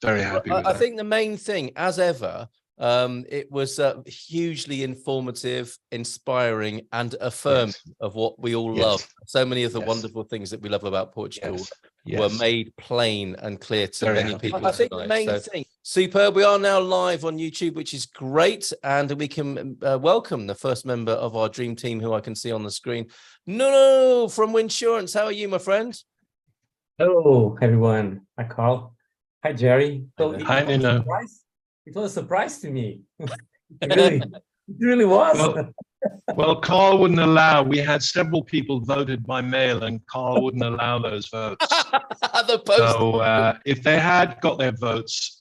Very happy with I that. think the main thing, as ever, it was hugely informative, inspiring, and affirming of what we all love. So many of the wonderful things that we love about Portugal were made plain and clear to many people. I think the main thing, superb. We are now live on YouTube, which is great, and we can welcome the first member of our dream team, who I can see on the screen, Nuno from Winsurance. How are you, my friend? Hello, everyone. Hi, Carl. Hi, Jerry. So Hi, Nuno. It was a surprise to me. It really was. Well, Carl wouldn't allow. We had several people voted by mail, and Carl wouldn't allow those votes. So if they had got their votes,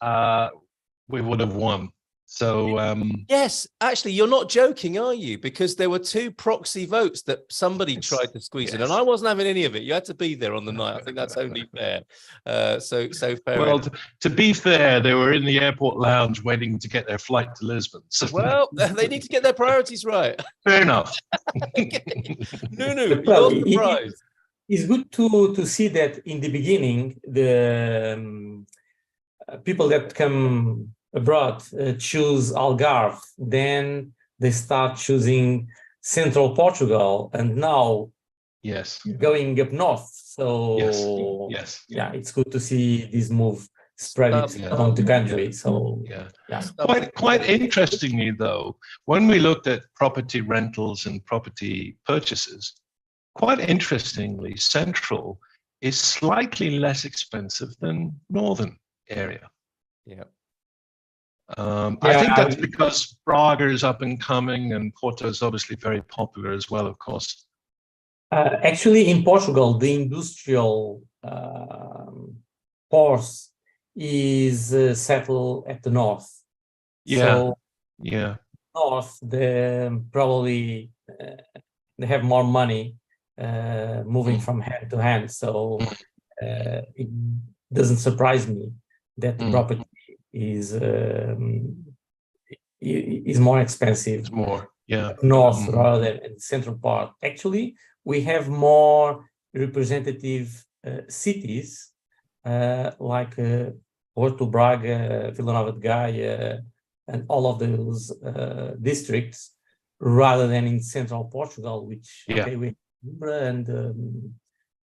we would have won. So yes, actually, you're not joking, are you? Because there were 2 proxy votes that somebody tried to squeeze in, and I wasn't having any of it. You had to be there on the night. I think that's only fair. So fair. Well, to be fair, they were in the airport lounge waiting to get their flight to Lisbon. So well, they need to get their priorities right. Fair enough. Nuno, you're surprised. It's good to see that in the beginning, the people that come abroad choose Algarve, then they start choosing central Portugal, and now going up north. So yeah, it's good to see this move spread around the country. So quite interestingly though, when we looked at property rentals and property purchases, quite interestingly, central is slightly less expensive than northern area. I think that's because Braga is up and coming, and Porto is obviously very popular as well, of course. Actually, in Portugal, the industrial force is settled at the north. North, they probably they have more money moving from hand to hand. So it doesn't surprise me that the property is more expensive. It's more, north rather than in the central part. Actually, we have more representative cities like Porto, Braga, Vila Nova de Gaia, and all of those districts, rather than in central Portugal, which we have Coimbra and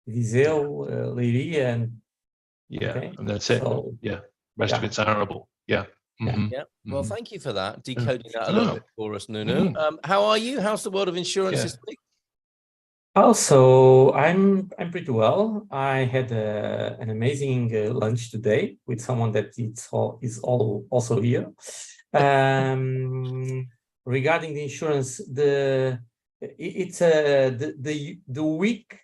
Viseu, Leiria, and and that's it. So, rest of it's arable. Well, thank you for that, decoding that a little bit for us, Nuno. How are you? How's the world of insurance this week? Also, I'm pretty well. I had an amazing lunch today with someone that is also here. Regarding the insurance, the weak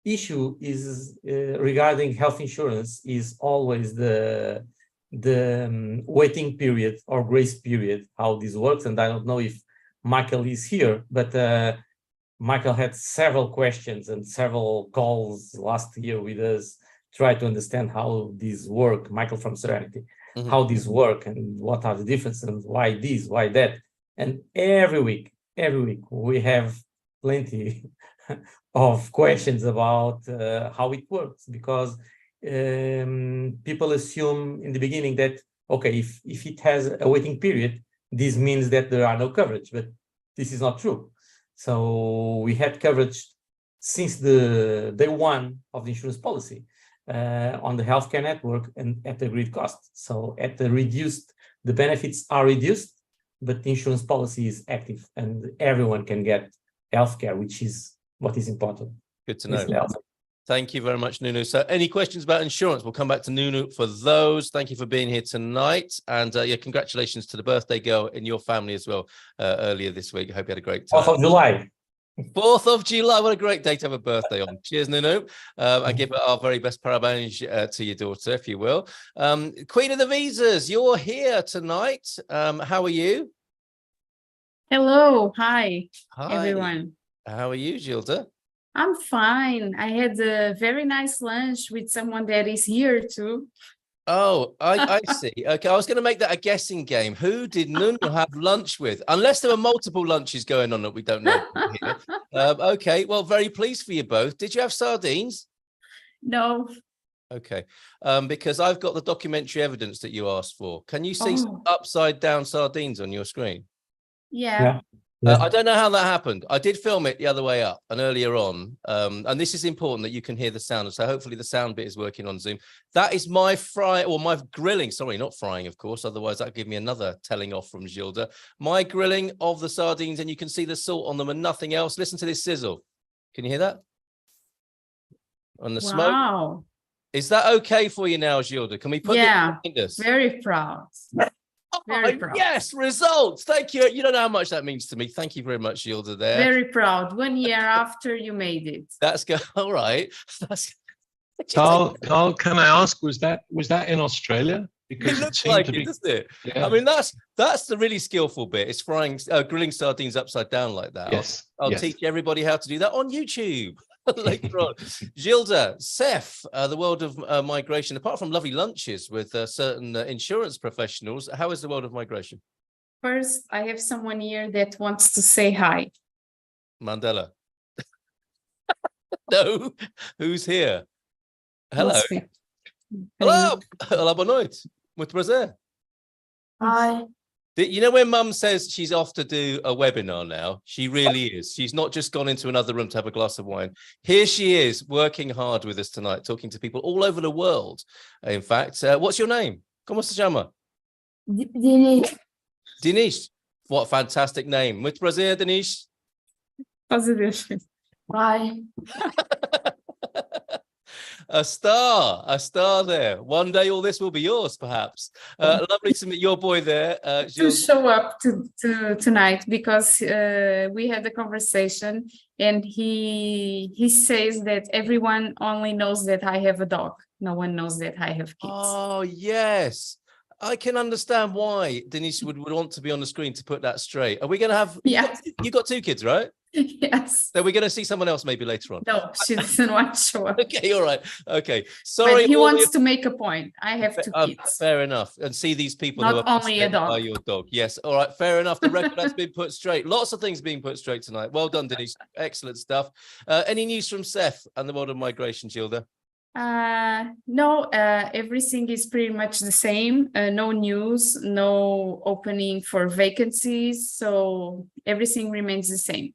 issue is regarding health insurance is always the waiting period or grace period, how this works. And I don't know if Michael is here, but Michael had several questions and several calls last year with us, try to understand how these work. Michael from Serenity, how these work and what are the differences and why this, why that. And every week we have plenty of questions about how it works, because people assume in the beginning that, okay, if it has a waiting period, this means that there are no coverage, but this is not true. So we had coverage since the day one of the insurance policy on the healthcare network and at the agreed cost. So at the reduced, the benefits are reduced, but the insurance policy is active and everyone can get healthcare, which is what is important. Good to know. Thank you very much, Nuno. So any questions about insurance, we'll come back to Nuno for those. Thank you for being here tonight. And congratulations to the birthday girl in your family as well earlier this week. I hope you had a great time. 4th of July. 4th of July. What a great day to have a birthday on. Cheers, Nuno. And give our very best parabéns to your daughter, if you will. Queen of the Visas, you're here tonight. How are you? Hello. Hi, everyone. How are you, Gilda? I'm fine. I had a very nice lunch with someone that is here too. Oh, I see. Okay, I was going to make that a guessing game. Who did Nuno have lunch with? Unless there were multiple lunches going on that we don't know here. Okay, well, very pleased for you both. Did you have sardines? No. Okay. Because I've got the documentary evidence that you asked for. Can you see some upside down sardines on your screen? Yeah. I don't know how that happened. I did film it the other way up and earlier on. And this is important that you can hear the sound. So hopefully the sound bit is working on Zoom. That is my my grilling. Sorry, not frying, of course. Otherwise, that'd give me another telling off from Gilda. My grilling of the sardines, and you can see the salt on them and nothing else. Listen to this sizzle. Can you hear that? On the smoke. Wow. Is that okay for you now, Gilda? Can we put this behind us? Very proud. Very proud. Yes, results. Thank you. You don't know how much that means to me. Thank you very much, Gilda. There. Very proud. 1 year after you made it. That's good. All right. That's... Carl, can I ask, was that in Australia? Because it looks like it, doesn't it? Yeah. I mean, that's the really skillful bit. It's frying, grilling sardines upside down like that. Yes. I'll teach everybody how to do that on YouTube later on. Gilda, Seth, the world of migration, apart from lovely lunches with certain insurance professionals, how is the world of migration? First, I have someone here that wants to say hi. Mandela. No, who's here? Hello. Hello. Olá, boa noite. Muito prazer. Hi. You know when Mum says she's off to do a webinar now, she really is. She's not just gone into another room to have a glass of wine. Here she is working hard with us tonight, talking to people all over the world. In fact, what's your name? ¿Cómo se llama? Denise. Denise. What a fantastic name. Muito prazer, Denise. Hi. A star there. One day all this will be yours, perhaps. Lovely to meet your boy there. To show up to tonight, because we had a conversation and he says that everyone only knows that I have a dog. No one knows that I have kids. Oh, yes. I can understand why Denise would want to be on the screen to put that straight. Are we going to have... Yeah. You got 2 kids, right? Yes. So we're going to see someone else maybe later on. No, she doesn't want to show up. Okay, all right. Okay. Sorry. But he wants to make a point. I have 2 kids. Fair enough. And see these people Not who are only a dog. by your dog. Yes. All right. Fair enough. The record has been put straight. Lots of things being put straight tonight. Well done, Denise. Excellent stuff. Any news from Seth and the world of migration, Gilda? No, everything is pretty much the same. No news, no opening for vacancies. So everything remains the same.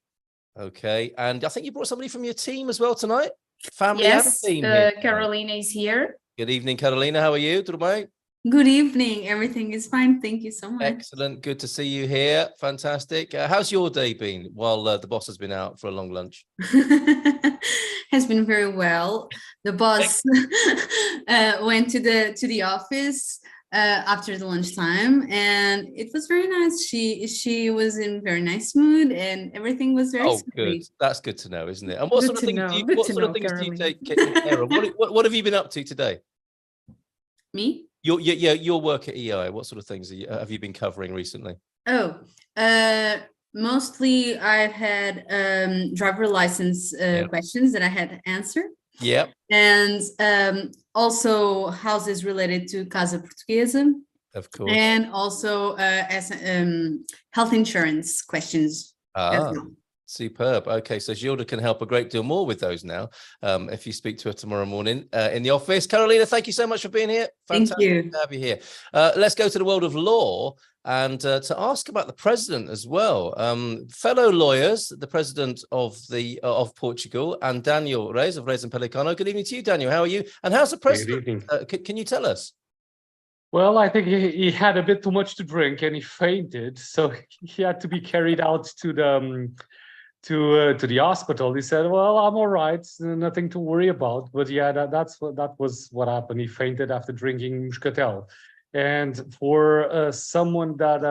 Okay. And I think you brought somebody from your team as well tonight. Family yes, and team here. Carolina is here. Good evening, Carolina. How are you? Tudo bem? Good evening. Everything is fine. Thank you so much. Excellent. Good to see you here. Fantastic. How's your day been while the boss has been out for a long lunch? Has been very well. The boss went to the office after the lunchtime, and it was very nice. She was in very nice mood, and everything was very good. sweet. That's good to know, isn't it? And what sort of things do you take care of? What have you been up to today? Me? Your work at EI. What sort of things have you been covering recently? Oh, mostly I've had driver license questions that I had to answer. Yeah. And also houses related to Casa Portuguesa. Of course. And also health insurance questions. Ah, superb. Okay, so Gilda can help a great deal more with those now. If you speak to her tomorrow morning in the office. Carolina, thank you so much for being here. Fantastic Thank you. to have you here. Let's go to the world of law and to ask about the president as well. Fellow lawyers, the president of Portugal, and Daniel Reis of Reis and Pelicano. Good evening to you, Daniel. How are you? And how's the president? Good evening. Can you tell us? Well, I think he had a bit too much to drink and he fainted, so he had to be carried out to the hospital. He said, "Well, I'm all right, nothing to worry about." But yeah, that was what happened. He fainted after drinking Muscatel. And for someone that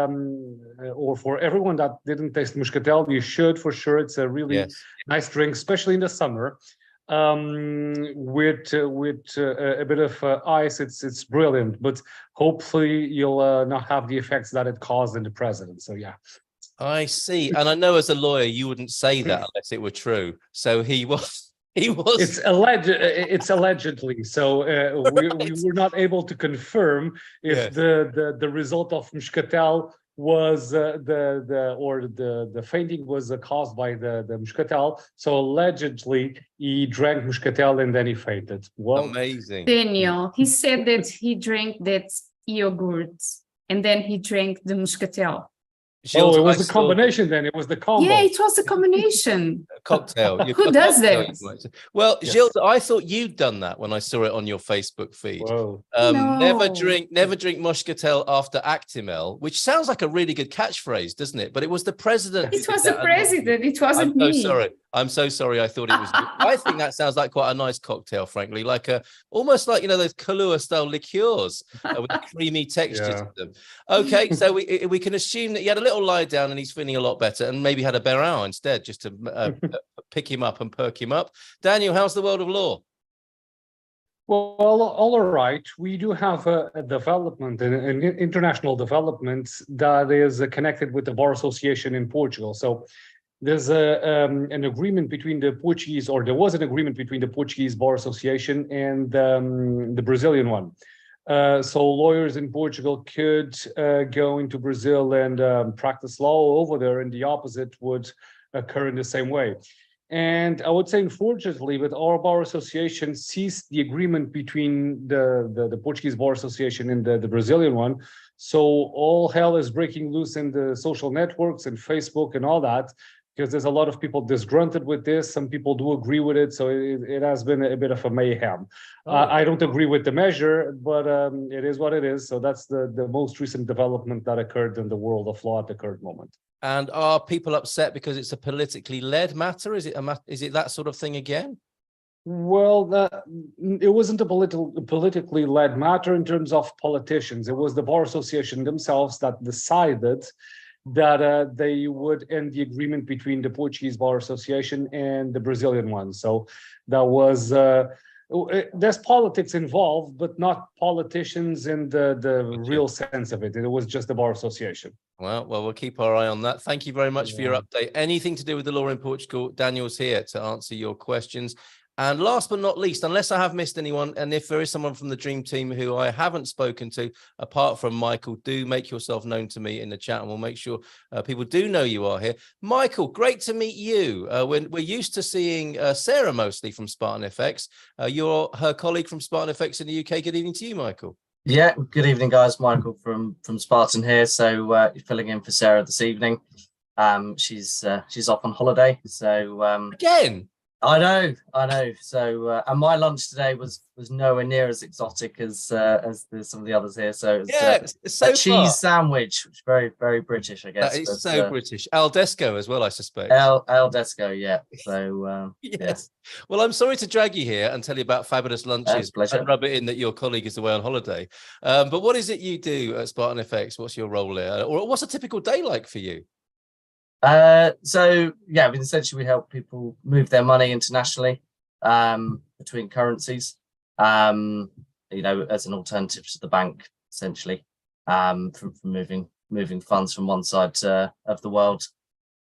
or for everyone that didn't taste Muscatel, you should for sure. It's a really nice drink, especially in the summer. With a bit of ice, it's brilliant. But hopefully you'll not have the effects that it caused in the president. So yeah. I see. And I know as a lawyer, you wouldn't say that unless it were true. So he was. It's allegedly. So we were not able to confirm if the result of Muscatel was the fainting was caused by the muscatel. So allegedly he drank muscatel and then he fainted. Well, amazing. Daniel, he said that he drank that yogurt and then he drank the muscatel. Oh, it was the combination then. It was the combo. Yeah, it was a combination. Cocktail. Who does that? Well, Yes. Gilles, I thought you'd done that when I saw it on your Facebook feed. Whoa. No. Never drink Muscatel after Actimel, which sounds like a really good catchphrase, doesn't it? But it was the president. It was the president. It wasn't me. Sorry. I'm so sorry. I thought it was you. I think that sounds like quite a nice cocktail, frankly, like almost like, those Kahlua style liqueurs with a creamy texture to them. Okay, so we can assume that he had a little lie down and he's feeling a lot better, and maybe had a Beran instead just to pick him up and perk him up. Daniel, how's the world of law? Well, all right. We do have a development, an international development that is connected with the Bar Association in Portugal. So there's an agreement between the Portuguese, or there was an agreement between the Portuguese Bar Association and the Brazilian one. So lawyers in Portugal could go into Brazil and practice law over there, and the opposite would occur in the same way. And I would say, unfortunately, with our bar association ceased the agreement between the Portuguese Bar Association and the Brazilian one. So all hell is breaking loose in the social networks and Facebook and all that, because there's a lot of people disgruntled with this. Some people do agree with it. So it has been a bit of a mayhem. I don't agree with the measure, but it is what it is. So that's the most recent development that occurred in the world of law at the current moment. And are people upset because it's a politically led matter? Is it that sort of thing again? Well, it wasn't a politically led matter in terms of politicians. It was the Bar Association themselves that decided that they would end the agreement between the Portuguese Bar Association and the Brazilian one. So that was, there's politics involved, but not politicians in the real sense of it. It was just the Bar Association. Well, we'll keep our eye on that. Thank you very much for your update. Anything to do with the law in Portugal, Daniel's here to answer your questions. And last but not least, unless I have missed anyone, and if there is someone from the Dream Team who I haven't spoken to, apart from Michael, do make yourself known to me in the chat, and we'll make sure people do know you are here. Michael, great to meet you. We're used to seeing Sarah mostly from Spartan FX. You're her colleague from Spartan FX in the UK. Good evening to you, Michael. Yeah, good evening, guys. Michael from Spartan here. So filling in for Sarah this evening. She's off on holiday. So again. I know. So and my lunch today was nowhere near as exotic as some of the others here. So it's a cheese sandwich, which is very, very British, I guess. That is so British. Al Desco as well, I suspect. Al Desco, yeah. So yes. Well, I'm sorry to drag you here and tell you about fabulous lunches and rub it in that your colleague is away on holiday. But what is it you do at Spartan FX? What's your role there? Or what's a typical day like for you? So yeah, I mean, essentially we help people move their money internationally between currencies, as an alternative to the bank, essentially, from moving funds from one side of the world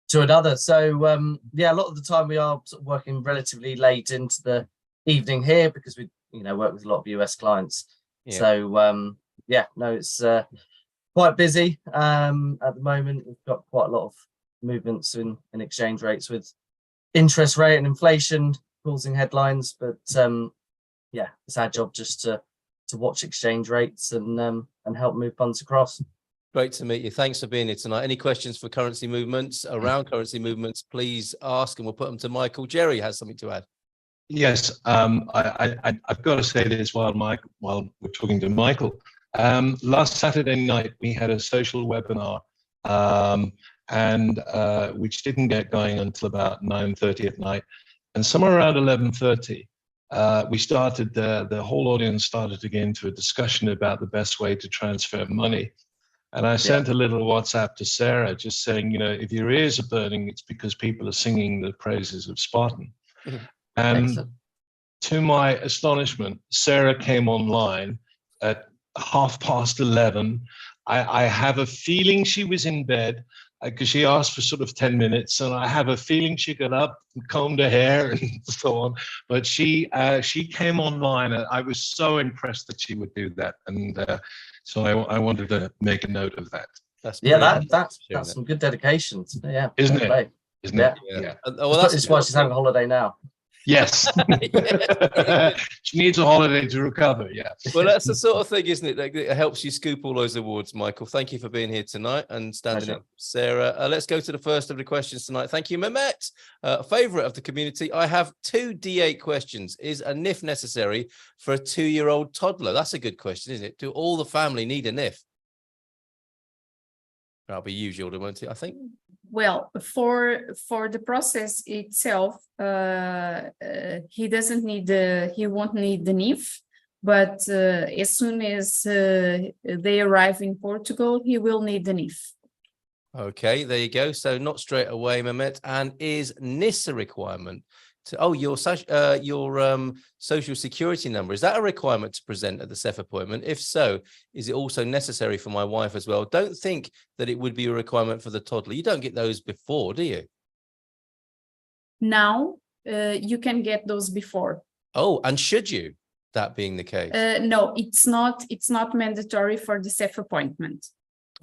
to another. So yeah, a lot of the time we are sort of working relatively late into the evening here because we work with a lot of US clients. Yeah. So it's quite busy at the moment. We've got quite a lot of movements in exchange rates with interest rate and inflation causing headlines, but it's our job just to watch exchange rates and help move funds across. Great to meet you. Thanks for being here tonight. Any questions for currency movements, around currency movements, please ask and we'll put them to Michael. Jerry has something to add. Yes, I've got to say this while we're talking to Michael. Last Saturday night we had a social webinar and which didn't get going until about 9:30 at night, and somewhere around 11:30 we started, the whole audience started to get into a discussion about the best way to transfer money. And I sent a little WhatsApp to Sarah just saying, if your ears are burning, it's because people are singing the praises of Spartan. And excellent. To my astonishment, Sarah came online at 11:30. I have a feeling she was in bed, because she asked for sort of 10 minutes, and I have a feeling she got up and combed her hair and so on. But she came online, and I was so impressed that she would do that. And so I wanted to make a note of that. That's Yeah, brilliant. that's some good dedication. Yeah, Isn't fair it? play. Isn't Yeah. it? Yeah. Yeah. Well, that's It's why she's having a holiday now. Yes. She needs a holiday to recover. Yeah. Well, that's the sort of thing, isn't it? That it helps you scoop all those awards, Michael. Thank you for being here tonight and standing Pleasure. up, Sarah. Let's go to the first of the questions tonight. Thank you, Mehmet, favourite of the community. I have 2 D8 questions. Is a NIF necessary for a 2-year-old toddler? That's a good question, isn't it? Do all the family need a NIF? That'll be you, Gilda, won't it? I think. Well, for the process itself, he won't need the NIF, but as soon as they arrive in Portugal, he will need the NIF. Okay, there you go. So not straight away, Mehmet. And is NIS a requirement? Your social security number, is that a requirement to present at the SEF appointment? If so, is it also necessary for my wife as well? Don't think that it would be a requirement for the toddler. You don't get those before, do you? Now you can get those before. Oh, and should you, that being the case? No, it's not mandatory for the SEF appointment.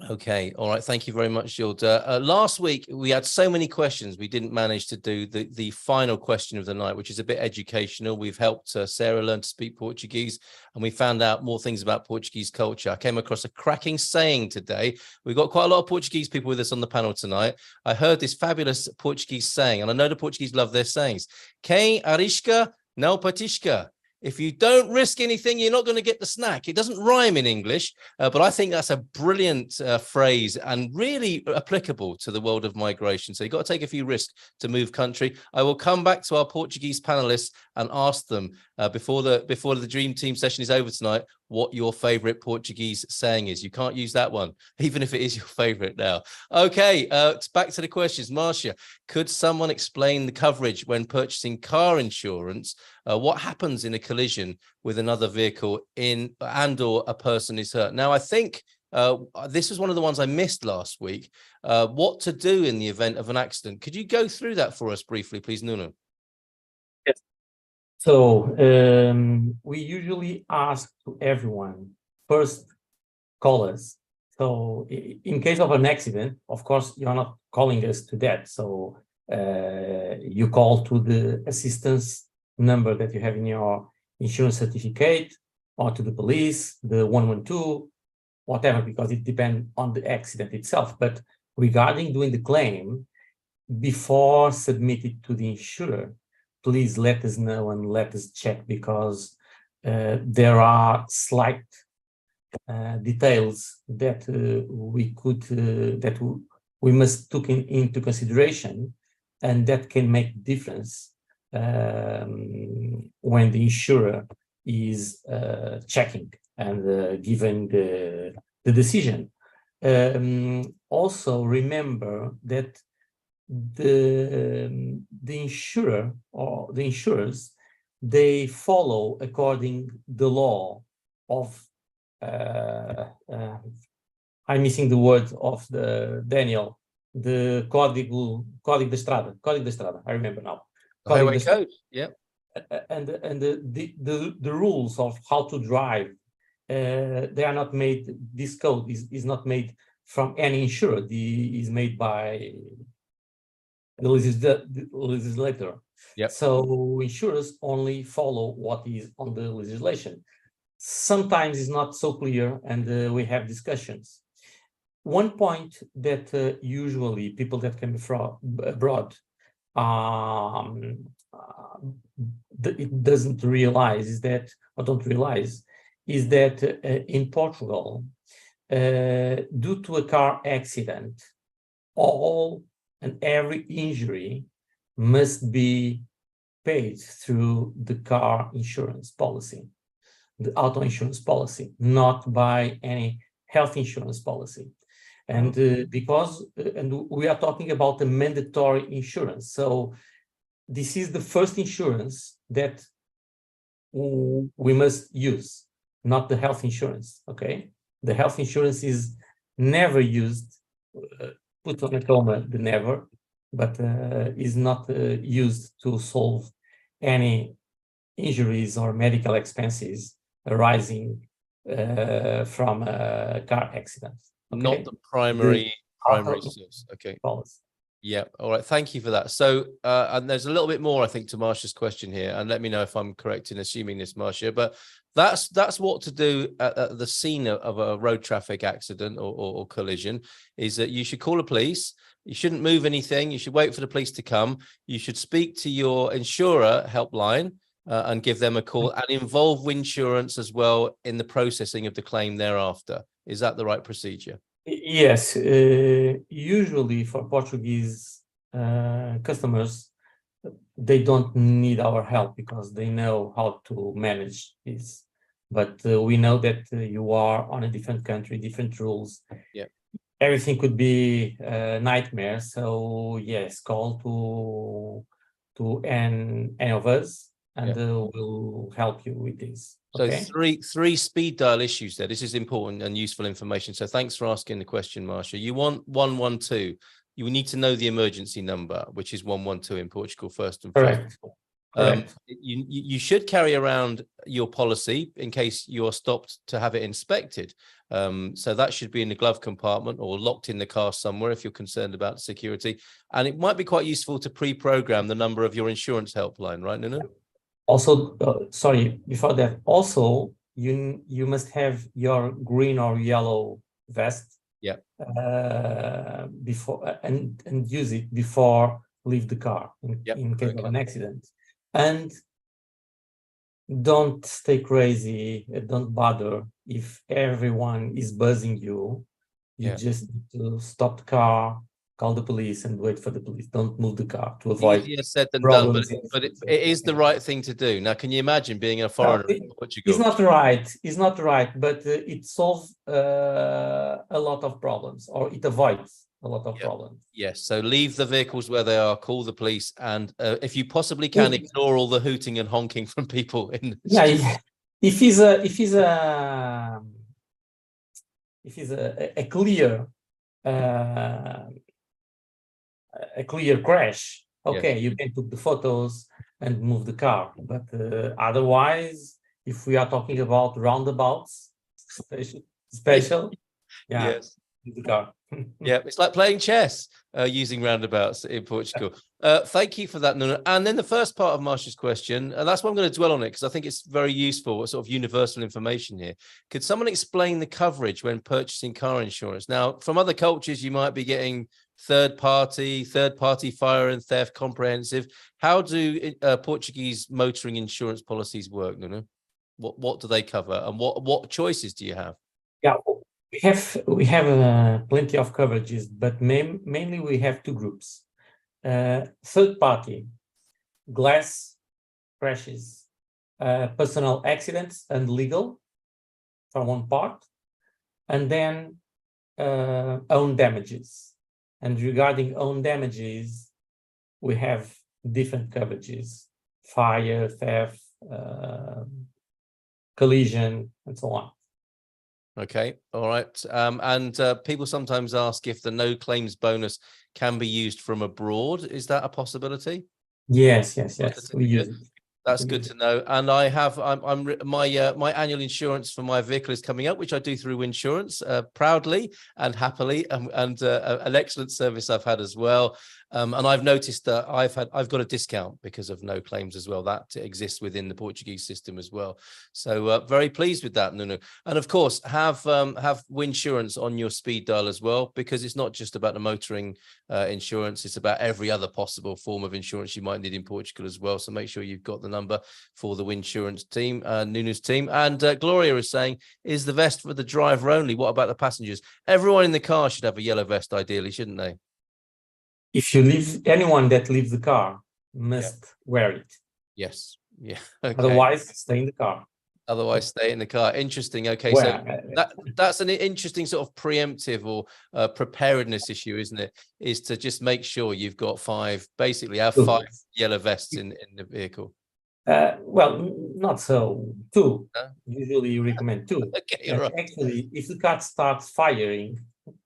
Okay, all right. Thank you very much, Gilda. Last week, we had so many questions. We didn't manage to do the final question of the night, which is a bit educational. We've helped Sarah learn to speak Portuguese, and we found out more things about Portuguese culture. I came across a cracking saying today. We've got quite a lot of Portuguese people with us on the panel tonight. I heard this fabulous Portuguese saying, and I know the Portuguese love their sayings. Quem arrisca, não patisca. If you don't risk anything, you're not going to get the snack. It doesn't rhyme in English, but I think that's a brilliant phrase and really applicable to the world of migration. So you've got to take a few risks to move country. I will come back to our Portuguese panelists and ask them before the Dream Team session is over tonight, what your favorite Portuguese saying is. You can't use that one, even if it is your favorite now. Okay, back to the questions. Marcia, could someone explain the coverage when purchasing car insurance? What happens in a collision with another vehicle and/or a person is hurt? Now, I think this was one of the ones I missed last week. What to do in the event of an accident? Could you go through that for us briefly, please, Nuno? Yes. So we usually ask to everyone, first call us. So in case of an accident, of course, you're not calling us to that. So you call to the assistance number that you have in your insurance certificate, or to the police, the 112, whatever, because it depends on the accident itself. But regarding doing the claim, before submitting to the insurer, please let us know and let us check, because there are slight details that we must take into consideration, and that can make difference when the insurer is checking and giving the decision. Also remember that the insurer or the insurers, they follow according the law of I'm missing the word of the Daniel, the Código de Estrada, I remember now. Highway code, yeah. And the rules of how to drive, they are not made, this code is not made from any insurer, is made by the legislator. Yep. So insurers only follow what is on the legislation. Sometimes it's not so clear, and we have discussions. One point that usually people that come from abroad it doesn't realize is that, or don't realize, is that in Portugal, due to a car accident, all and every injury must be paid through the car insurance policy, the auto insurance policy, not by any health insurance policy. And because we are talking about the mandatory insurance, so this is the first insurance that we must use, not the health insurance. Okay, the health insurance is never used, put on a comma, the never, but is not used to solve any injuries or medical expenses arising from a car accident. Not the primary source. Okay. Policy. Yeah. All right. Thank you for that. So, and there's a little bit more, I think, to Marcia's question here, and let me know if I'm correct in assuming this, Marcia. But that's what to do at the scene of a road traffic accident or collision. Is that you should call the police. You shouldn't move anything. You should wait for the police to come. You should speak to your insurer helpline and give them a call, and involve Winsurance as well in the processing of the claim thereafter. Is that the right procedure? Yes, usually for Portuguese customers, they don't need our help because they know how to manage this. But we know that you are on a different country, different rules. Yeah. Everything could be a nightmare. So yes, call to any of us, and we'll help you with this. So okay? three speed dial issues there. This is important and useful information. So thanks for asking the question, Marcia. You want 112. You need to know the emergency number, which is 112 in Portugal first and foremost. Correct. You should carry around your policy in case you're stopped to have it inspected. So that should be in the glove compartment or locked in the car somewhere if you're concerned about security. And it might be quite useful to pre-program the number of your insurance helpline, right, Nuno? Also, sorry, before that, also you must have your green or yellow vest. Yeah. Before and use it before leave the car in case of an accident. And don't stay crazy. Don't bother if everyone is buzzing you. You just need to stop the car, call the police, and wait for the police. Don't move the car to avoid. Easier said than done, but it is the right thing to do. Now, can you imagine being a foreigner in Portugal? It's not right. It's not right, but it solves a lot of problems, or it avoids a lot of problems. Yes. So leave the vehicles where they are. Call the police, and if you possibly can, ignore all the hooting and honking from people in. If he's a clear crash, okay, you can take the photos and move the car. But otherwise, if we are talking about roundabouts, special, move the car. Yeah, it's like playing chess using roundabouts in Portugal. Thank you for that, Nuno. And then the first part of Marcia's question, and that's why I'm going to dwell on it because I think it's very useful, sort of universal information here. Could someone explain the coverage when purchasing car insurance? Now, from other cultures, you might be getting third party fire and theft, comprehensive. How do Portuguese motoring insurance policies work, Nuno? What do they cover, and what choices do you have? Yeah. We have plenty of coverages, but mainly we have two groups. Third party, glass crashes, personal accidents and legal for one part, and then own damages. And regarding own damages, we have different coverages: fire, theft, collision, and so on. Okay, all right. And people sometimes ask if the no claims bonus can be used from abroad. Is that a possibility? Yes. We use it. That's good to know. And I have my annual insurance for my vehicle is coming up, which I do through Winsurance, proudly and happily, and an excellent service I've had as well. And I've noticed that I've got a discount because of no claims as well. That exists within the Portuguese system as well. So very pleased with that, Nuno. And of course, have Winsurance on your speed dial as well, because it's not just about the motoring insurance. It's about every other possible form of insurance you might need in Portugal as well. So make sure you've got the number for the Winsurance team, Nuno's team. And Gloria is saying, is the vest for the driver only? What about the passengers? Everyone in the car should have a yellow vest, ideally, shouldn't they? If you leave, anyone that leaves the car must wear it. Yes. Yeah. Okay. Otherwise, stay in the car. Otherwise, stay in the car. Interesting. Okay, so that's an interesting sort of preemptive or preparedness issue, isn't it? Is to just make sure you've got five yellow vests in the vehicle. Well, not so. Two. No? Usually, you recommend two. Okay, right. Actually, if the car starts firing,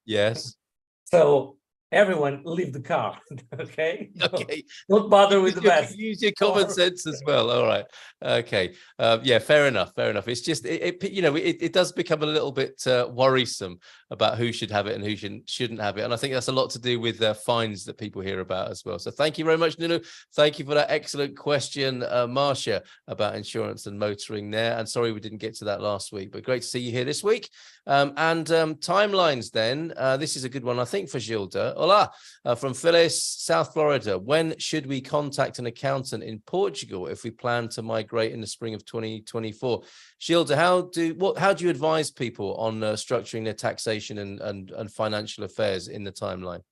yes. So everyone leave the car. Okay. Okay. Don't bother with the Use your- best. Use your common Or- sense as well. All right. Okay. Yeah, fair enough. Fair enough. It's just, it does become a little bit worrisome about who should have it and who shouldn't have it. And I think that's a lot to do with fines that people hear about as well. So thank you very much, Nuno. Thank you for that excellent question, Marcia, about insurance and motoring there. And sorry we didn't get to that last week, but great to see you here this week. And timelines then. This is a good one, I think, for Gilda. Hola, from Phyllis, South Florida. When should we contact an accountant in Portugal if we plan to migrate in the spring of 2024? Gilda, how do you advise people on structuring their taxation and financial affairs in the timeline?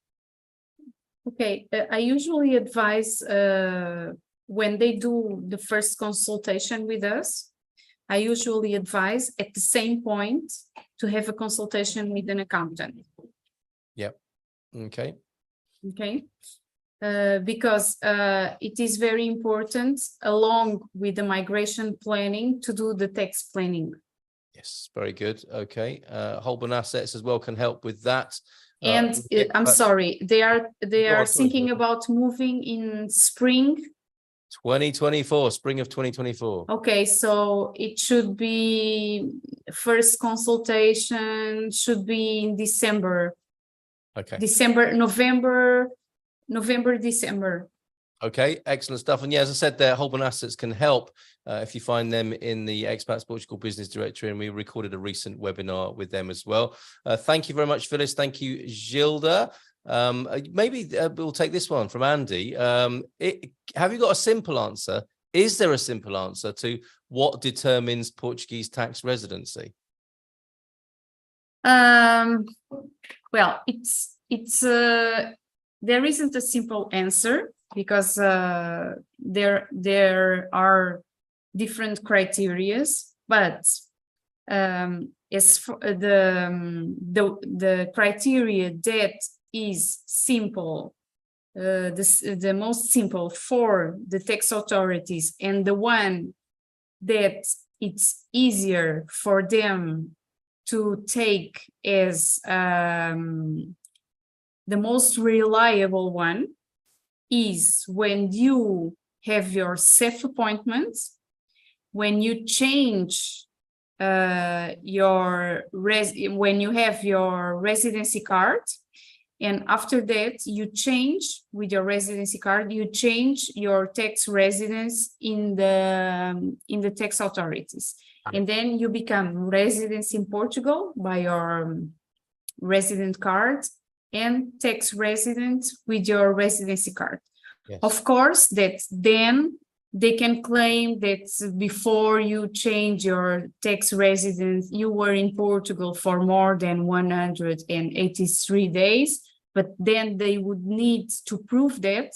Okay, I usually advise when they do the first consultation with us, I usually advise at the same point to have a consultation with an accountant. Yep. Okay. Okay. Because it is very important, along with the migration planning, to do the tax planning. Yes, very good. Okay. Holborn Assets as well can help with that. And I'm sorry, they are thinking about moving in spring. 2024, spring of 2024. Okay, so it should be first consultation should be in December. Okay. November, December. Okay, excellent stuff. And yeah, as I said there, Holborn Assets can help if you find them in the Expats Portugal Business Directory, and we recorded a recent webinar with them as well. Thank you very much, Phyllis. Thank you, Gilda. Maybe we'll take this one from Andy. Have you got a simple answer? Is there a simple answer to what determines Portuguese tax residency? Well, there isn't a simple answer, because there are different criterias, but as for the criteria that is simple, the most simple for the tax authorities, and the one that it's easier for them to take as the most reliable one, is when you have your self-appointment, when you change when you have your residency card, and after that you change with your residency card, you change your tax residence in the tax authorities, and then you become resident in Portugal by your resident card and tax resident with your residency card. Yes. Of course, that then they can claim that before you change your tax residence, you were in Portugal for more than 183 days, but then they would need to prove that,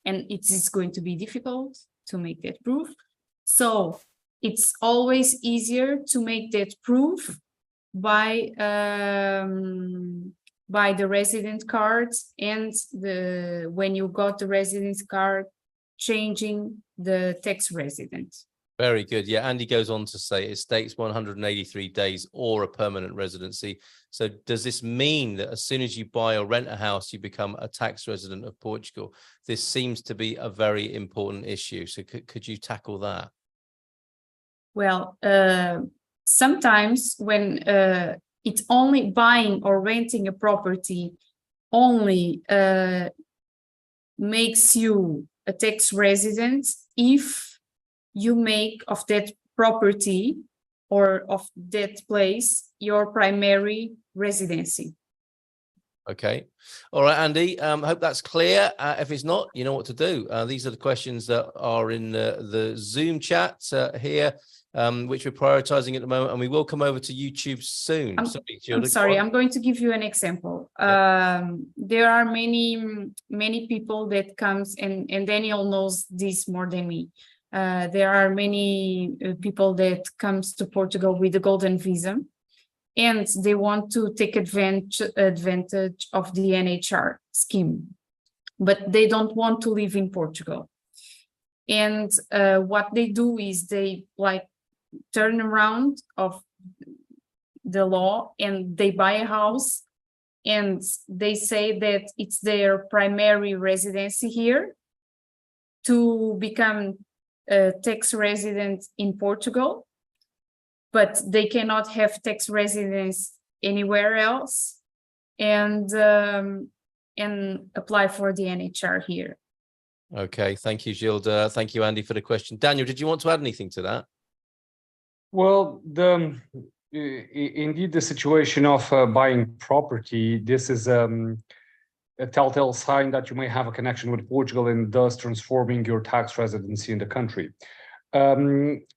and it is going to be difficult to make that proof. So it's always easier to make that proof by the resident cards, and when you got the residence card, changing the tax resident. Very good. Yeah, Andy goes on to say it states 183 days or a permanent residency. So does this mean that as soon as you buy or rent a house, you become a tax resident of Portugal? This seems to be a very important issue. So could you tackle that? Well, sometimes when it's only buying or renting a property only makes you a tax resident if you make of that property or of that place your primary residency. Okay. All right, Andy, hope that's clear. If it's not, you know what to do. These are the questions that are in the Zoom chat here, which we're prioritizing at the moment, and we will come over to YouTube soon. I'm sorry, I'm going to give you an example. Yeah. There are many people that comes, and Daniel knows this more than me. There are many people that comes to Portugal with the golden visa, and they want to take advantage of the NHR scheme, but they don't want to live in Portugal. And what they do is they turn around of the law, and they buy a house and they say that it's their primary residency here to become a tax resident in Portugal, but they cannot have tax residence anywhere else, and apply for the NHR here. Okay, thank you, Gilda. Thank you, Andy, for the question. Daniel, did you want to add anything to that? Well, indeed, the situation of buying property, this is a telltale sign that you may have a connection with Portugal and thus transforming your tax residency in the country.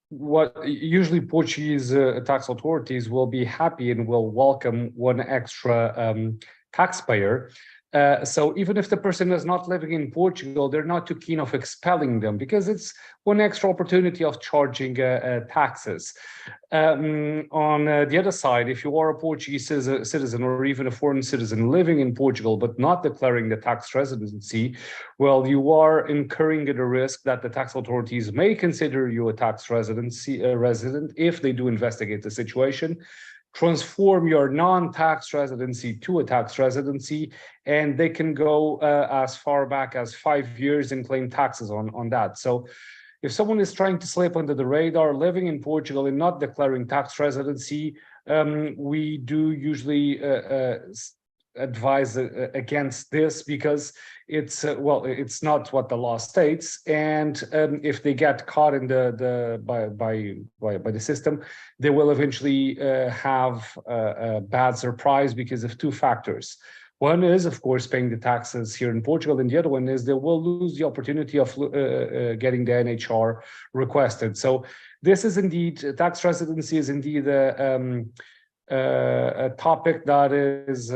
What usually Portuguese tax authorities will be happy and will welcome one extra taxpayer. So even if the person is not living in Portugal, they're not too keen of expelling them because it's one extra opportunity of charging taxes. On the other side, if you are a Portuguese citizen or even a foreign citizen living in Portugal but not declaring the tax residency, well, you are incurring the risk that the tax authorities may consider you a tax resident if they do investigate the situation, transform your non-tax residency to a tax residency, and they can go as far back as 5 years and claim taxes on that. So if someone is trying to slip under the radar, living in Portugal and not declaring tax residency, we do usually advise against this because it's well, it's not what the law states, and if they get caught in by the system, they will eventually have a bad surprise because of two factors. One is, of course, paying the taxes here in Portugal, and the other one is they will lose the opportunity of getting the NHR requested. So this is indeed, tax residency is indeed a topic that is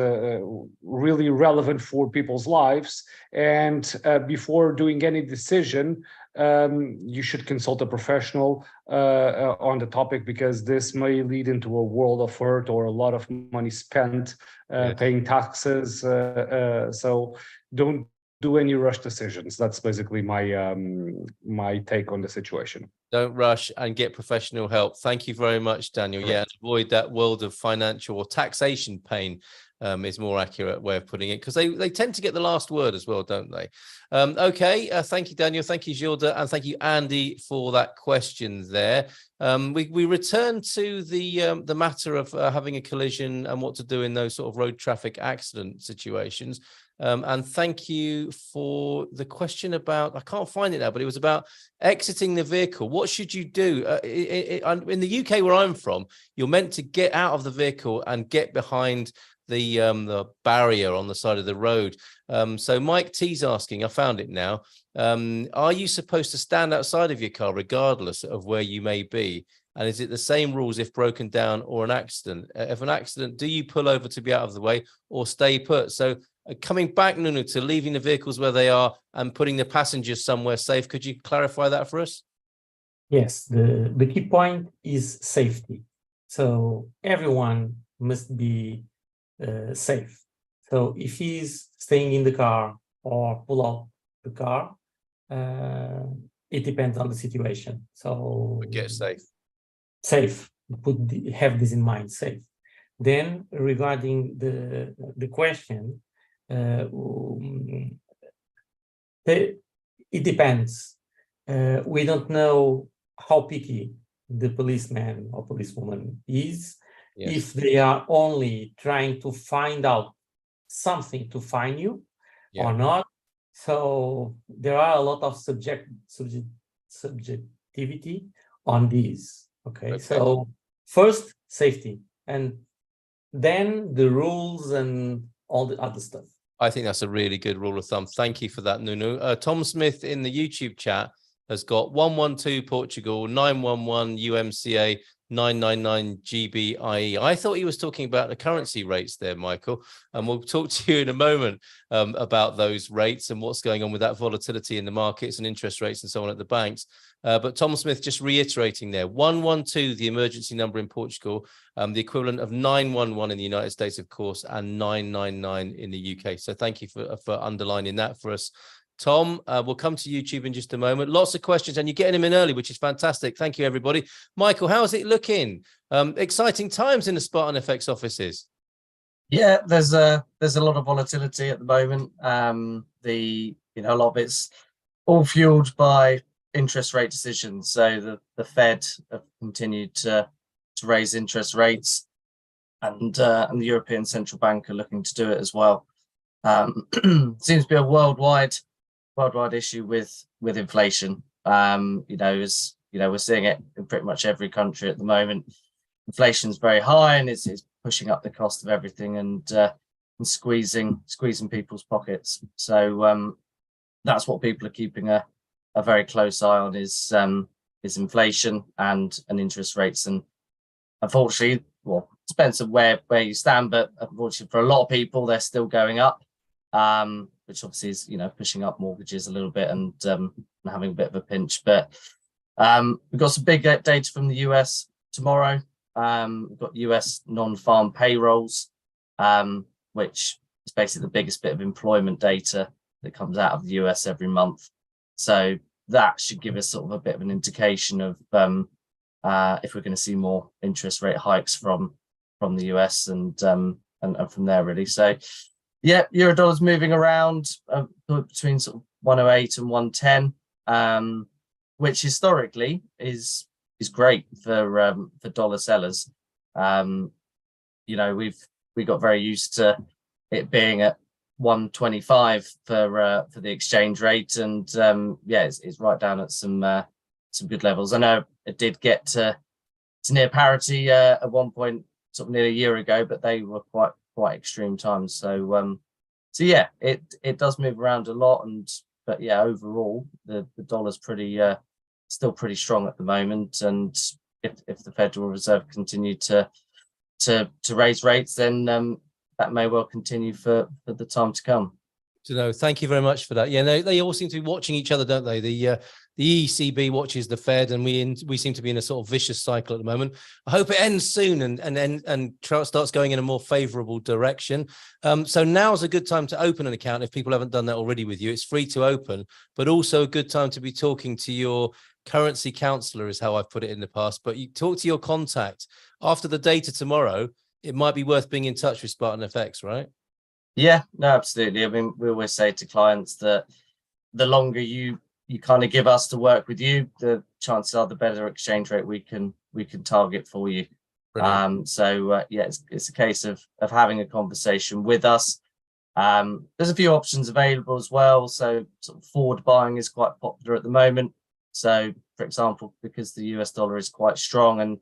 really relevant for people's lives. And before doing any decision, you should consult a professional on the topic, because this may lead into a world of hurt or a lot of money spent paying taxes. So don't do any rush decisions. That's basically my my take on the situation. Don't rush and get professional help. Thank you very much, Daniel. Correct. Yeah, and avoid that world of financial or taxation pain is more accurate way of putting it, because they tend to get the last word as well, don't they? Okay, thank you, Daniel. Thank you, Gilda, and thank you, Andy, for that question there. We return to the matter of having a collision and what to do in those sort of road traffic accident situations. And thank you for the question about, I can't find it now, but it was about exiting the vehicle. What should you do? In the UK, where I'm from, you're meant to get out of the vehicle and get behind the barrier on the side of the road. So Mike T's asking, I found it now. Are you supposed to stand outside of your car regardless of where you may be? And is it the same rules if broken down or an accident? If an accident, do you pull over to be out of the way or stay put? So coming back, Nuno, to leaving the vehicles where they are and putting the passengers somewhere safe, could you clarify that for us? Yes, the key point is safety. So everyone must be safe. So if he's staying in the car or pull out the car, it depends on the situation. So get safe. Safe. Have this in mind. Safe. Then regarding the question, it depends. We don't know how picky the policeman or policewoman is. Yes. If they are only trying to find out something to fine you or not. So there are a lot of subjectivity on these. Okay, so first safety, and then the rules and all the other stuff. I think that's a really good rule of thumb. Thank you for that, Nuno. Tom Smith in the YouTube chat has got 112 Portugal, 911 UMCA, 999 GBIE. I thought he was talking about the currency rates there, Michael, and we'll talk to you in a moment about those rates and what's going on with that volatility in the markets and interest rates and so on at the banks. But Tom Smith just reiterating there, 112, the emergency number in Portugal, the equivalent of 911 in the United States, of course, and 999 in the UK. So thank you for underlining that for us, Tom. We'll come to YouTube in just a moment. Lots of questions, and you're getting them in early, which is fantastic. Thank you, everybody. Michael, how's it looking? Exciting times in the Spartan FX offices. Yeah, there's a lot of volatility at the moment. A lot of it's all fueled by interest rate decisions. So the Fed have continued to raise interest rates, and the European Central Bank are looking to do it as well. Seems to be a worldwide issue with inflation. We're seeing it in pretty much every country at the moment. Inflation's very high, and it's pushing up the cost of everything and squeezing people's pockets. So that's what people are keeping a very close eye on is inflation and interest rates. And unfortunately, well, it depends on where you stand, but unfortunately for a lot of people, they're still going up, which obviously is pushing up mortgages a little bit and having a bit of a pinch. But we've got some big data from the US tomorrow. We've got US non-farm payrolls, which is basically the biggest bit of employment data that comes out of the US every month. So that should give us sort of a bit of an indication of if we're going to see more interest rate hikes from the US and from there really. So yeah, Eurodollar's moving around between sort of 108 and 110, which historically is great for dollar sellers. We got very used to it being at 125 for the exchange rate, and it's right down at some good levels. I know it did get to near parity at one point, sort of near a year ago, but they were quite extreme times. So yeah, it does move around a lot, but yeah, overall the dollar's still pretty strong at the moment. And if the Federal Reserve continue to raise rates, then that may well continue for the time to come. No, thank you very much for that. Yeah, they all seem to be watching each other, don't they? The ECB watches the Fed, and we seem to be in a sort of vicious cycle at the moment. I hope it ends soon and starts going in a more favourable direction. So now's a good time to open an account if people haven't done that already with you. It's free to open, but also a good time to be talking to your currency counsellor, is how I've put it in the past. But you talk to your contact after the data tomorrow. It might be worth being in touch with Spartan FX, right? Yeah, no, absolutely. I mean, we always say to clients that the longer you kind of give us to work with you, the chances are the better exchange rate we can target for you. It's a case of having a conversation with us. There's a few options available as well. So sort of forward buying is quite popular at the moment. So, for example, because the US dollar is quite strong and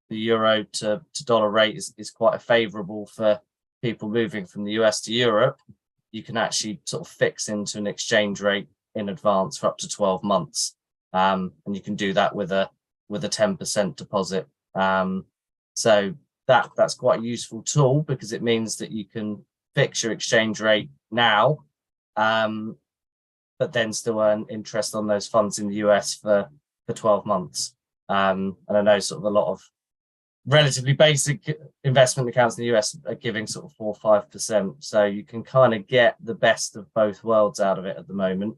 the euro to dollar rate is quite favourable for people moving from the US to Europe, you can actually sort of fix into an exchange rate in advance for up to 12 months. And you can do that with a 10% deposit. So that's quite a useful tool, because it means that you can fix your exchange rate now, but then still earn interest on those funds in the US for 12 months. And I know sort of a lot of relatively basic investment accounts in the US are giving sort of 4 or 5%. So you can kind of get the best of both worlds out of it at the moment.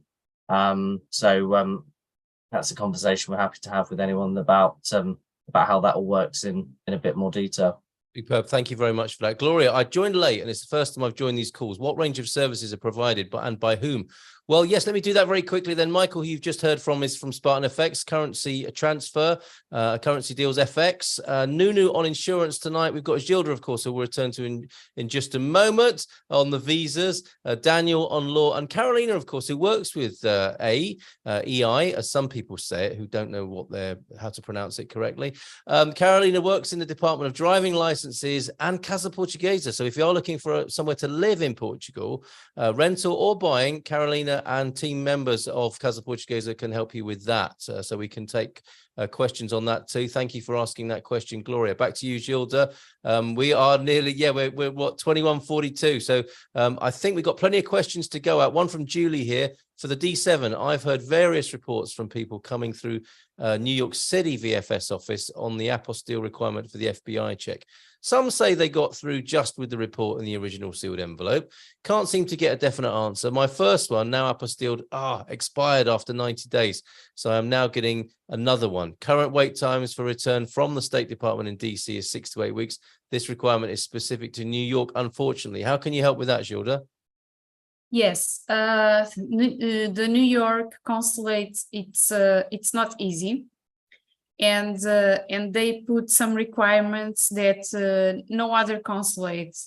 That's a conversation we're happy to have with anyone about how that all works in a bit more detail. Superb. Thank you very much for that. Gloria, I joined late and it's the first time I've joined these calls. What range of services are provided and by whom? Well, yes, let me do that very quickly then. Michael, who you've just heard from, is from Spartan FX, currency transfer, currency deals FX. Nunu on insurance tonight. We've got Gilda, of course, who we'll return to in just a moment, on the visas. Daniel on law, and Carolina, of course, who works with EI, as some people say it, who don't know how to pronounce it correctly. Carolina works in the Department of Driving Licenses and Casa Portuguesa. So if you're looking for somewhere to live in Portugal, rental or buying, Carolina and team members of Casa Portuguesa can help you with that. So we can take questions on that too. Thank you for asking that question, Gloria. Back to you, Gilda. We are nearly, we're what, 21:42. So I think we've got plenty of questions to go at. One from Julie here. For the D7, I've heard various reports from people coming through New York City VFS office on the apostille requirement for the FBI check. Some say they got through just with the report in the original sealed envelope. Can't seem to get a definite answer. My first one, now apostilled, expired after 90 days. So I'm now getting another one. Current wait times for return from the State Department in DC is 6 to 8 weeks. This requirement is specific to New York, unfortunately. How can you help with that, Gilda? Yes, the New York consulate, it's not easy, and they put some requirements that no other consulate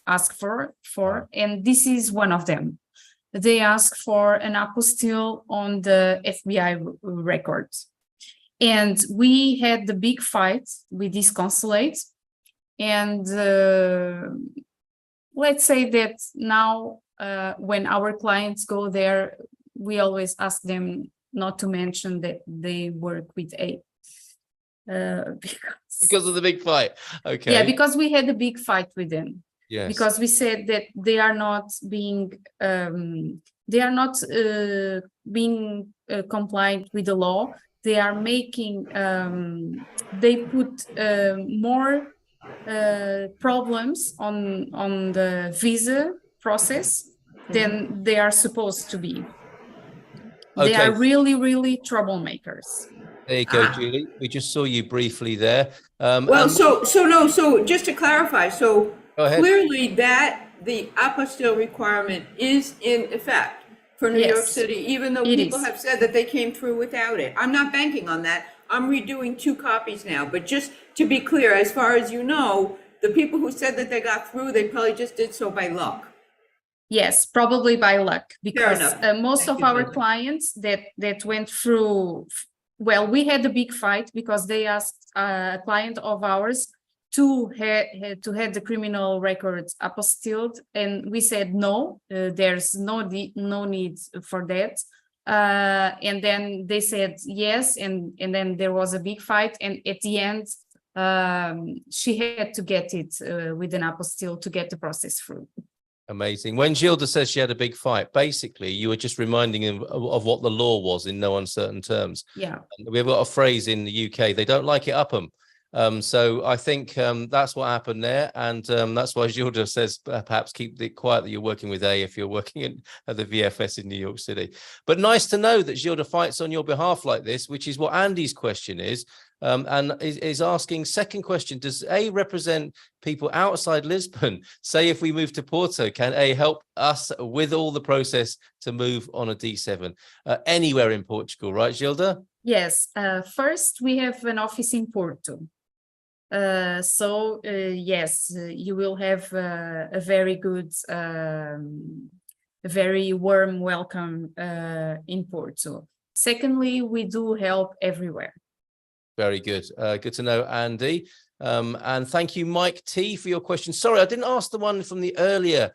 ask for, and this is one of them. They ask for an apostille on the FBI records, and we had the big fight with this consulate, and let's say that now when our clients go there, we always ask them not to mention that they work with A. Because of the big fight. Okay. Yeah, because we had a big fight with them. Yes. Because we said that they are not being compliant with the law. They are making they put more problems on the visa process than they are supposed to be. They are really, really troublemakers. There you go, Julie. We just saw you briefly there. So just to clarify, so clearly that the apostille requirement is in effect for New York City, even though people have said that they came through without it. I'm not banking on that. I'm redoing 2 copies now, but just to be clear, as far as you know, the people who said that they got through, they probably just did so by luck. Yes, probably by luck, because most of our clients that went through, well, we had a big fight because they asked a client of ours to have the criminal records apostilled, and we said no, there's no need for that. And then they said yes, and then there was a big fight, and at the end she had to get it with an apostille to get the process through. Amazing. When Gilda says she had a big fight, basically you were just reminding him of what the law was in no uncertain terms. Yeah. We've got a phrase in the UK, they don't like it up 'em. So I think that's what happened there, and that's why Gilda says perhaps keep it quiet that you're working with A if you're working at the VFS in New York City. But nice to know that Gilda fights on your behalf like this, which is what Andy's question is, and is asking, second question, does A represent people outside Lisbon? Say if we move to Porto, can A help us with all the process to move on a D7 anywhere in Portugal, right, Gilda? Yes, first we have an office in Porto. Yes, you will have a very good, very warm welcome in Porto. Secondly, we do help everywhere. Very good. Good to know, Andy. And thank you, Mike T, for your question. Sorry, I didn't ask the one from the earlier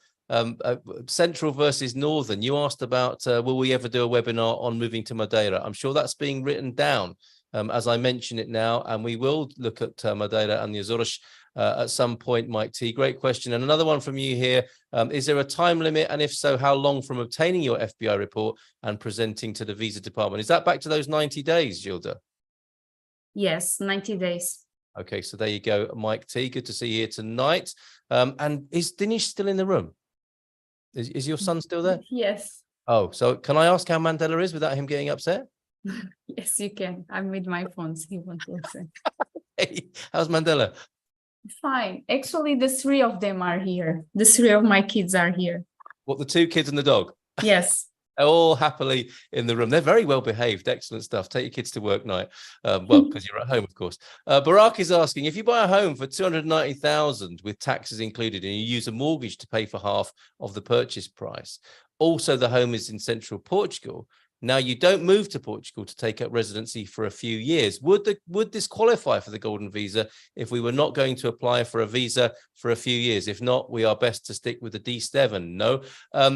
Central versus Northern. You asked about will we ever do a webinar on moving to Madeira? I'm sure that's being written down as I mention it now, and we will look at Madeira and the Azores at some point, Mike T. Great question. And another one from you here. Is there a time limit? And if so, how long from obtaining your FBI report and presenting to the visa department? Is that back to those 90 days, Gilda? Yes, 90 days. Okay, so there you go, Mike T. Good to see you here tonight. And is Dinesh still in the room? Is your son still there? Yes. Oh, so can I ask how Mandela is without him getting upset? Yes, you can. I'm with my phones. He won't listen. Hey, how's Mandela? Fine. Actually, the 3 of them are here. The 3 of my kids are here. What, the 2 kids and the dog? Yes. All happily in the room. They're very well behaved. Excellent stuff. Take your kids to work night. Well, because you're at home, of course. Barack is asking, if you buy a home for 290,000 with taxes included and you use a mortgage to pay for half of the purchase price, also the home is in central Portugal, now you don't move to Portugal to take up residency for a few years, would this qualify for the golden visa if we were not going to apply for a visa for a few years? If not, we are best to stick with the D7. No.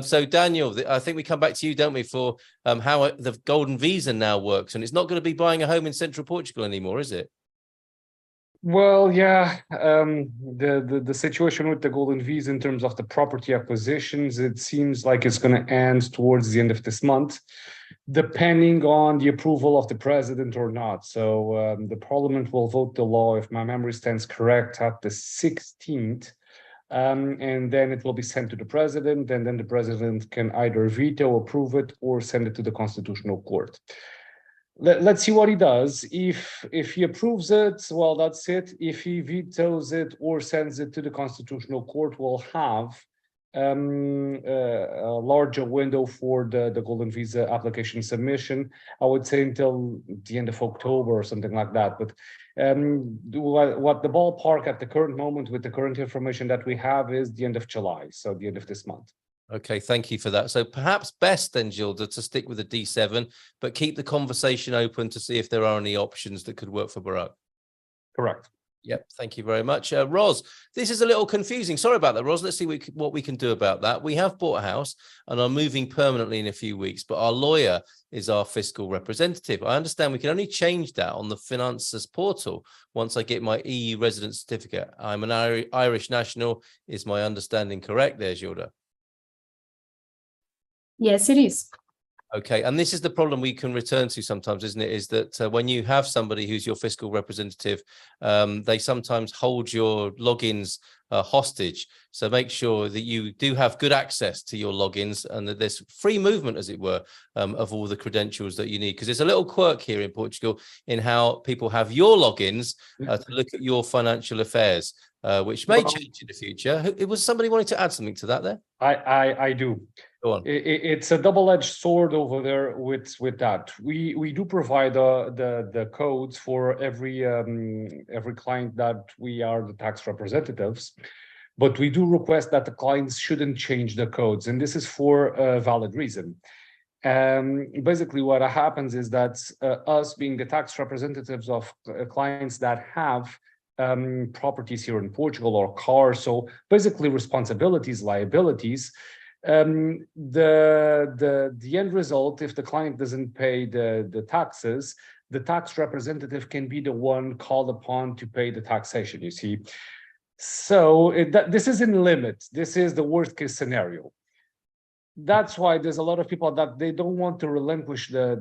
So Daniel, I think we come back to you, don't we, for how the golden visa now works, and it's not going to be buying a home in central Portugal anymore, is it? Well, yeah, the situation with the golden visa in terms of the property acquisitions, it seems like it's going to end towards the end of this month, depending on the approval of the president or not. So the parliament will vote the law, if my memory stands correct, at the 16th. And then it will be sent to the president, and then the president can either veto, approve it, or send it to the Constitutional Court. Let's see what he does. If he approves it, well, that's it. If he vetoes it or sends it to the Constitutional Court, we'll have a larger window for the golden visa application submission. I would say until the end of October or something like that. But what the ballpark at the current moment with the current information that we have is the end of July, so the end of this month. Okay, thank you for that. So perhaps best then, Gilda, to stick with the D7, but keep the conversation open to see if there are any options that could work for Barak. Correct. Yep, thank you very much. Ros, this is a little confusing. Sorry about that, Ros. Let's see what we can do about that. We have bought a house and are moving permanently in a few weeks, but our lawyer is our fiscal representative. I understand we can only change that on the Finances portal once I get my EU resident certificate. I'm an Irish national. Is my understanding correct there, Gilda? Yes, it is. Okay, and this is the problem we can return to sometimes, isn't it? Is that when you have somebody who's your fiscal representative, they sometimes hold your logins hostage. So make sure that you do have good access to your logins and that there's free movement, as it were, of all the credentials that you need. Because there's a little quirk here in Portugal in how people have your logins to look at your financial affairs, which may change in the future. It was somebody wanting to add something to that there? I do. Go on. It's a double-edged sword over there with that. We do provide the codes for every client that we are the tax representatives, but we do request that the clients shouldn't change the codes, and this is for a valid reason. Basically, what happens is that us being the tax representatives of clients that have properties here in Portugal or cars, so basically responsibilities, liabilities. The end result, if the client doesn't pay the taxes, the tax representative can be the one called upon to pay the taxation, you see. So this is in limit. This is the worst case scenario. That's why there's a lot of people that they don't want to relinquish the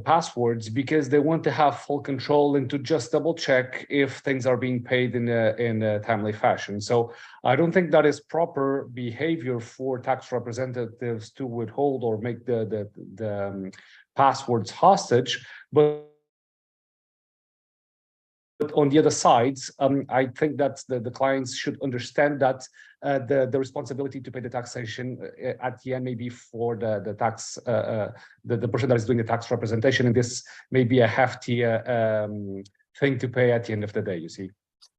passwords, because they want to have full control and to just double check if things are being paid in a timely fashion. So I don't think that is proper behavior for tax representatives to withhold or make the passwords hostage. But on the other side, I think that the clients should understand that the responsibility to pay the taxation at the end may be for the tax the person that is doing the tax representation, and this may be a hefty thing to pay at the end of the day, you see.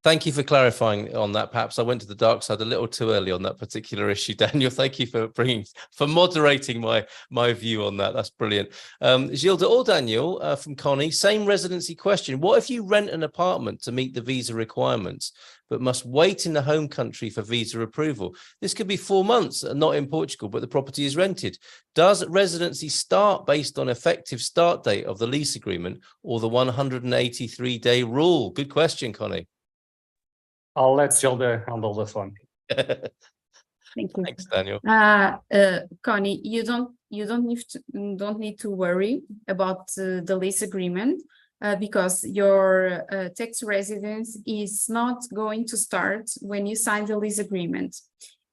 Thank you for clarifying on that. Perhaps I went to the dark side a little too early on that particular issue, Daniel. Thank you for moderating my view on that. That's brilliant. Gilda or Daniel from Connie, same residency question. What if you rent an apartment to meet the visa requirements, but must wait in the home country for visa approval? This could be 4 months, not in Portugal, but the property is rented. Does residency start based on effective start date of the lease agreement or the 183-day rule? Good question, Connie. I'll let Gilda handle this one. Thank you. Thanks, Daniel. Connie, you don't need to worry about the lease agreement because your tax residence is not going to start when you sign the lease agreement,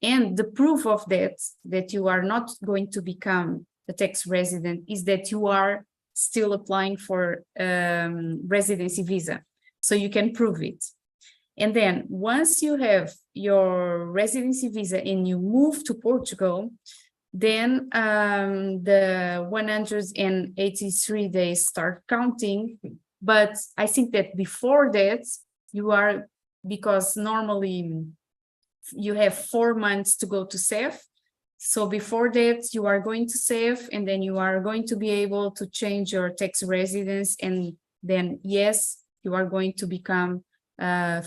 and the proof of that you are not going to become a tax resident is that you are still applying for residency visa, so you can prove it. And then once you have your residency visa and you move to Portugal, then the 183 days start counting. But I think that before that, because normally you have 4 months to go to SEF. So before that, you are going to SEF, and then you are going to be able to change your tax residence. And then, yes, you are going to become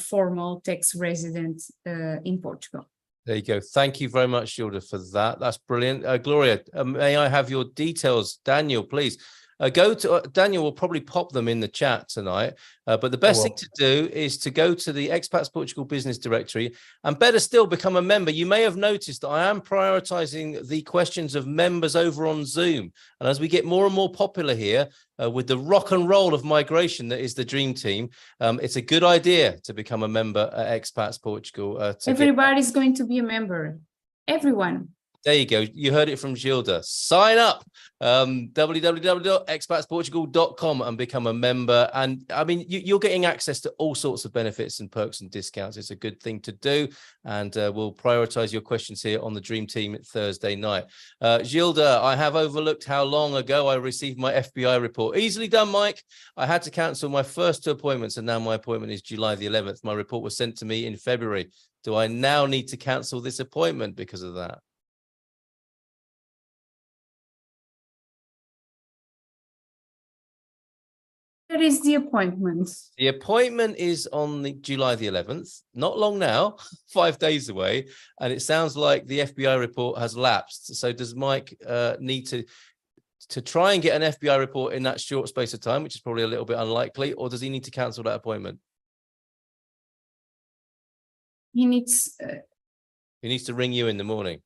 formal tax resident in Portugal. There you go. Thank you very much, Gilda, for that. That's brilliant. Gloria, may I have your details? Daniel, please. Go to Daniel will probably pop them in the chat tonight. But the best thing to do is to go to the Expats Portugal business directory, and better still, become a member. You may have noticed that I am prioritizing the questions of members over on Zoom. And as we get more and more popular here with the rock and roll of migration that is the dream team, it's a good idea to become a member at Expats Portugal. Everybody's going to be a member. Everyone. There you go. You heard it from Gilda. Sign up, www.expatsportugal.com, and become a member. And I mean, you're getting access to all sorts of benefits and perks and discounts. It's a good thing to do. And we'll prioritize your questions here on the Dream Team Thursday night. Gilda, I have overlooked how long ago I received my FBI report. Easily done, Mike. I had to cancel my first 2 appointments, and now my appointment is July the 11th. My report was sent to me in February. Do I now need to cancel this appointment because of that? Where is the appointment? The appointment is on the July the 11th, not long now, 5 days away. And it sounds like the FBI report has lapsed. So does Mike need to try and get an FBI report in that short space of time, which is probably a little bit unlikely, or does he need to cancel that appointment? He needs to ring you in the morning.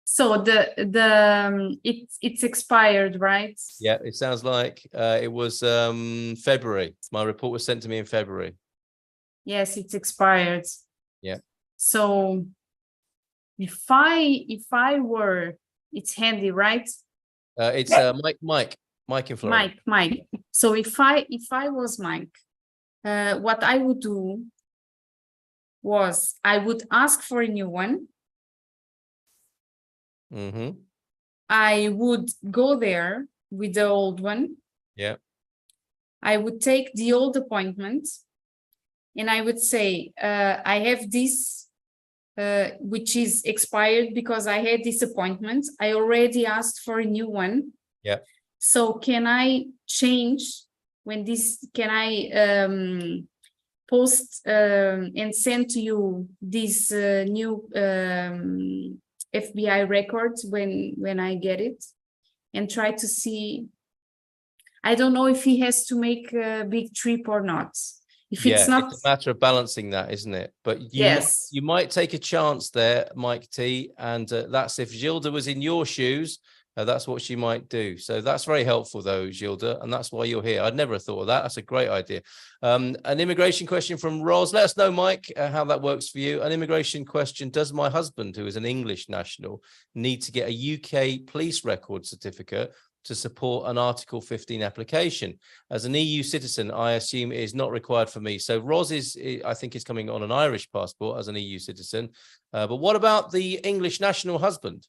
So it's expired, right? Yeah, it sounds like it was February. My report was sent to me in February. Yes, it's expired. Yeah. So if I were, it's handy, right? It's Mike in Florida. Mike. So if I was Mike, what I would do was I would ask for a new one. Mm-hmm. I would go there with the old one. Yeah. I would take the old appointment and I would say, I have this, which is expired because I had this appointment. I already asked for a new one. Yeah. So can I change can I post and send to you this new FBI records when I get it, and try to see. I don't know if he has to make a big trip or not. If it's not, it's a matter of balancing that, isn't it? But you might take a chance there, Mike T, and that's if Gilda was in your shoes. That's what she might do. So that's very helpful, though, Gilda, and that's why you're here. I'd never have thought of that. That's a great idea. An immigration question from Ros. Let us know, Mike, how that works for you. An immigration question: does my husband, who is an English national, need to get a UK police record certificate to support an Article 15 application? As an EU citizen, I assume it is not required for me. So Ros I think, is coming on an Irish passport as an EU citizen. But what about the English national husband?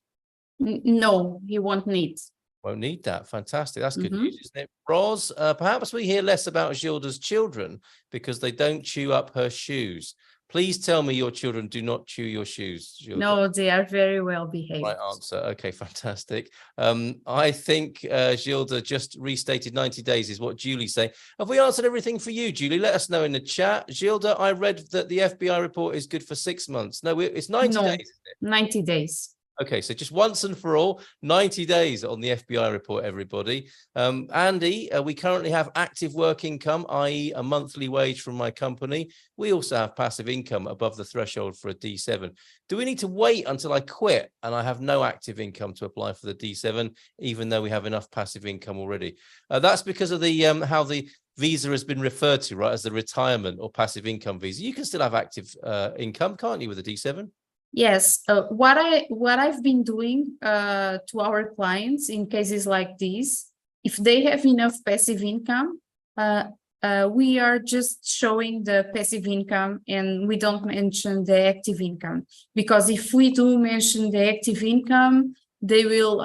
No, he won't need. Won't need that. Fantastic. That's good news, isn't it? Ros, perhaps we hear less about Gilda's children because they don't chew up her shoes. Please tell me your children do not chew your shoes, Gilda. No, they are very well behaved. Right answer. Okay, fantastic. I think Gilda just restated 90 days is what Julie's saying. Have we answered everything for you, Julie? Let us know in the chat. Gilda, I read that the FBI report is good for 6 months. No, it's 90 days, isn't it? 90 days. Okay, so just once and for all, 90 days on the FBI report, everybody. Andy, we currently have active work income, i.e. a monthly wage from my company. We also have passive income above the threshold for a D7. Do we need to wait until I quit and I have no active income to apply for the D7, even though we have enough passive income already? That's because of the how the visa has been referred to, right, as the retirement or passive income visa. You can still have active income, can't you, with a D7? Yes, what I've been doing to our clients in cases like this, if they have enough passive income, we are just showing the passive income and we don't mention the active income, because if we do mention the active income, they will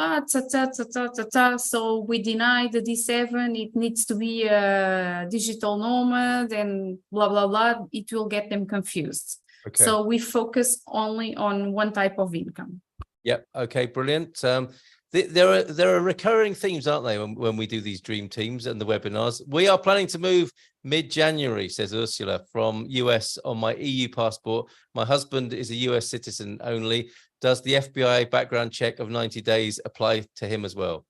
so we deny the D7. It needs to be a digital nomad and blah blah blah. It will get them confused. Okay. So we focus only on one type of income. Yep. Okay, brilliant. There are recurring themes, aren't they, when we do these dream teams and the webinars? We are planning to move mid-January, says Ursula, from US on my EU passport. My husband is a US citizen only. Does the FBI background check of 90 days apply to him as well?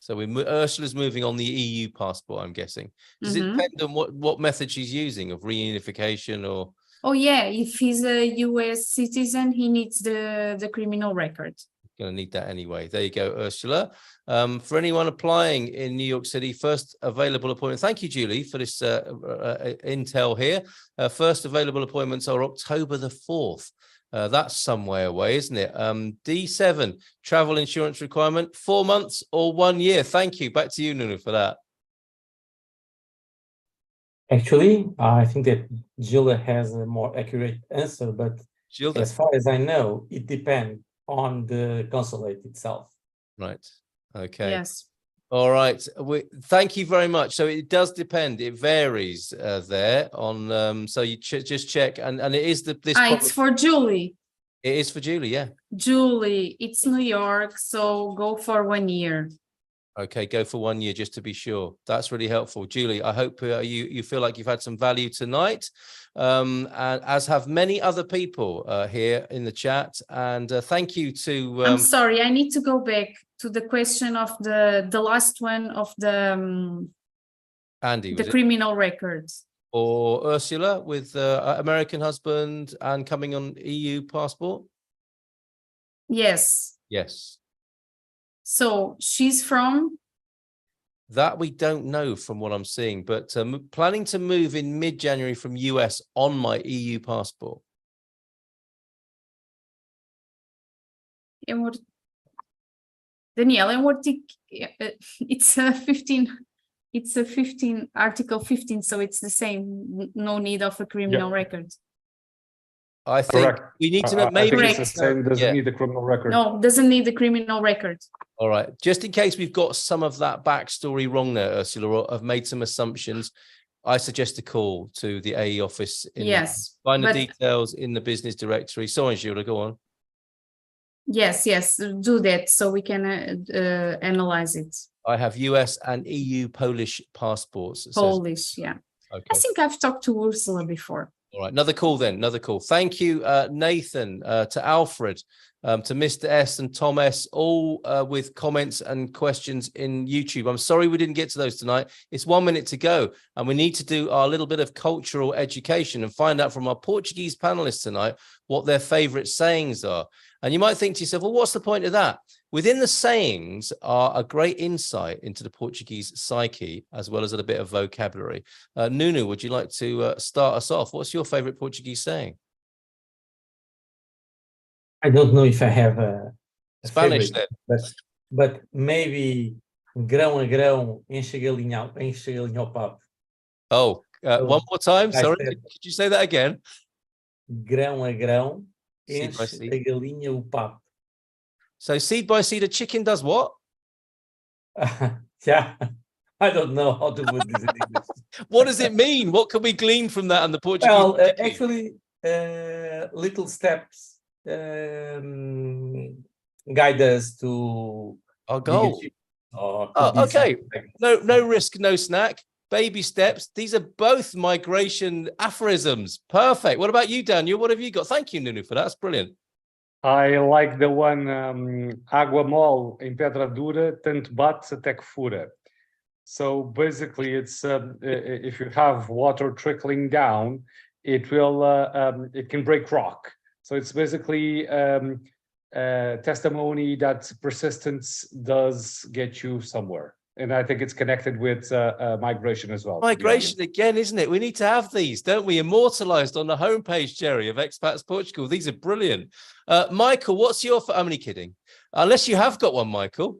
So Ursula's moving on the EU passport, I'm guessing. Does it depend on what method she's using of reunification or? Oh yeah, if he's a US citizen, he needs the criminal record. Going to need that anyway. There you go, Ursula. For anyone applying in New York City, first available appointment. Thank you, Julie, for this intel here. First available appointments are October the 4th. That's some way away, isn't it? D7, travel insurance requirement, 4 months or 1 year. Thank you. Back to you, Nuno, for that. Actually, I think that Gilda has a more accurate answer, but Gilda, as far as I know, it depends on the consulate itself. Right. Okay. Yes. All right. Thank you very much. So it does depend. It varies there on. So you just check, and it is this. It's for Julie. It is for Julie. Yeah. Julie, it's New York, so go for 1 year. Okay, go for 1 year just to be sure. That's really helpful. Julie, I hope you feel like you've had some value tonight, and as have many other people here in the chat. And thank you to... I'm sorry, I need to go back to the question of the last one of the Andy, the criminal records. Or Ursula with American husband and coming on EU passport? Yes. Yes. So she's from? That we don't know from what I'm seeing, but planning to move in mid-January from US on my EU passport. Danielle, it's a 15. It's a 15, Article 15, so it's the same. No need of a criminal record. I think correct. We need to know. Maybe it's the same. Doesn't need the criminal record. No, doesn't need the criminal record. All right. Just in case we've got some of that backstory wrong there, Ursula, or have made some assumptions, I suggest a call to the AE office. Find the details in the business directory. So on, Julia, go on. Yes, do that so we can analyze it. I have US and EU Polish passports. Polish, yeah. Okay. I think I've talked to Ursula before. All right, another call then, another call. Thank you, Nathan, to Alfred, to Mr. S and Tom S, all with comments and questions in YouTube. I'm sorry we didn't get to those tonight. It's 1 minute to go, and we need to do our little bit of cultural education and find out from our Portuguese panelists tonight what their favorite sayings are. And you might think to yourself, well, what's the point of that? Within the sayings are a great insight into the Portuguese psyche, as well as a bit of vocabulary. Nuno, would you like to start us off? What's your favorite Portuguese saying? I don't know if I have a Spanish favorite, then. But maybe grão a grão enche a galinha ao papo. Oh, one more time. Sorry, could you say that again? Grão a grão enche a galinha o papo. So seed by seed, a chicken does what? Yeah, I don't know how to put this in English. What does it mean? What can we glean from that and the Portuguese? Well, actually, little steps guide us to our goal. Okay. No risk, no snack. Baby steps. These are both migration aphorisms. Perfect. What about you, Daniel? What have you got? Thank you, Nuno, for that. That's brilliant. I like the one água mole em pedra dura, tanto bate até que fura. So basically, it's if you have water trickling down, it will it can break rock. So it's basically testimony that persistence does get you somewhere. And I think it's connected with migration as well. Migration again, isn't it? We need to have these, don't we? Immortalized on the homepage, Jerry, of Expats Portugal. These are brilliant. Michael, what's your... I'm only kidding. Unless you have got one, Michael.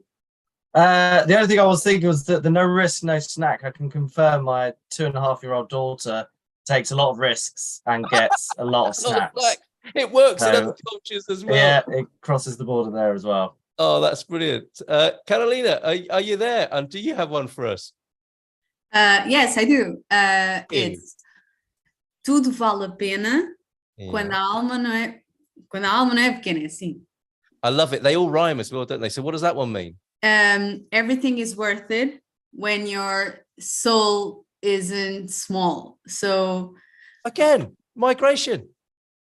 The only thing I was thinking was that the no risk, no snack. I can confirm my 2.5-year-old daughter takes a lot of risks and gets a lot of snacks. It works in other cultures as well. Yeah, it crosses the border there as well. Oh, that's brilliant. Carolina, are you there? And do you have one for us? Yes, I do. It's tudo vale a pena quando a alma não é pequena, assim. I love it. They all rhyme as well, don't they? So what does that one mean? Everything is worth it when your soul isn't small. So again, migration.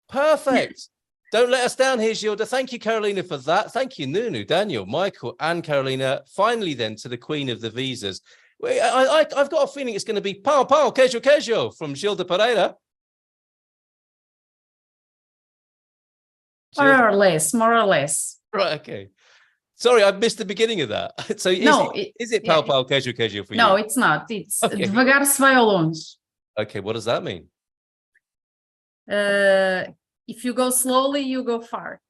Perfect. Don't let us down here, Gilda. Thank you, Carolina, for that. Thank you, Nunu, Daniel, Michael, and Carolina. Finally, then, to the queen of the visas. I've got a feeling it's going to be pau, queijo from Gilda Pereira. More or less. Right, okay. Sorry, I missed the beginning of that. So is it pau, queijo for you? No, it's not. It's okay. Devagar se vai ao longe. Okay, what does that mean? If you go slowly, you go far.